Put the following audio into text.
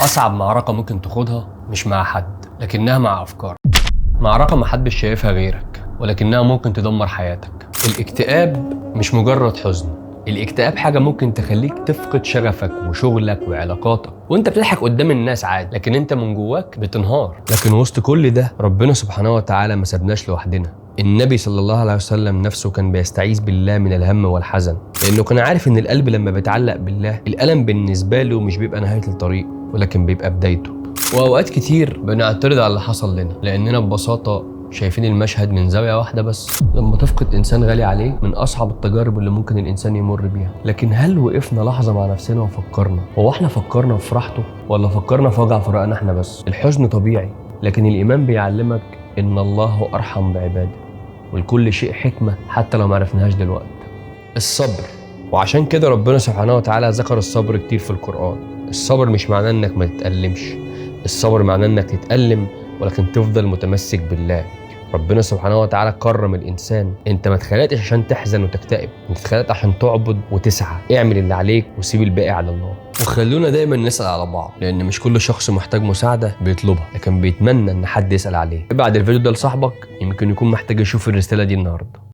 أصعب معركة ممكن تاخدها مش مع حد، لكنها مع أفكار. معركة محدش شايفها غيرك، ولكنها ممكن تدمر حياتك. الاكتئاب مش مجرد حزن، الاكتئاب حاجة ممكن تخليك تفقد شغفك وشغلك وعلاقاتك، وانت بتضحك قدام الناس عادي، لكن انت من جواك بتنهار. لكن وسط كل ده ربنا سبحانه وتعالى ما سابناش لوحدنا. النبي صلى الله عليه وسلم نفسه كان بيستعيذ بالله من الهم والحزن، لأنه كان عارف إن القلب لما بيتعلق بالله الألم بالنسبة له مش بيبقى نهاية الطريق، ولكن بيبقى بدايته. وأوقات كتير بنعترض على اللي حصل لنا لأننا ببساطة شايفين المشهد من زاوية واحدة بس. لما تفقد إنسان غالي عليه من أصعب التجارب اللي ممكن الإنسان يمر بيها، لكن هل وقفنا لحظة مع نفسنا وفكرنا هو إحنا فكرنا في فرحته ولا فكرنا في وجع فراقنا إحنا بس؟ الحزن طبيعي، لكن الإيمان بيعلمك إن الله أرحم بعباده، ولكل شيء حكمة حتى لو معرفناهاش دلوقتي. الصبر، وعشان كده ربنا سبحانه وتعالى ذكر الصبر كتير في القرآن. الصبر مش معناه إنك ما تتألمش، الصبر معناه إنك تتألم ولكن تفضل متمسك بالله. ربنا سبحانه وتعالى كرم الإنسان. أنت ما اتخلقتش عشان تحزن وتكتئب، أنت اتخلقت عشان تعبد وتسعى. اعمل اللي عليك وسيب الباقي على الله. وخلونا دايما نسأل على بعض، لأن مش كل شخص محتاج مساعدة بيطلبها، لكن بيتمنى إن حد يسأل عليه. ابعت الفيديو ده لصاحبك، يمكن يكون محتاج يشوف الرسالة دي النهاردة.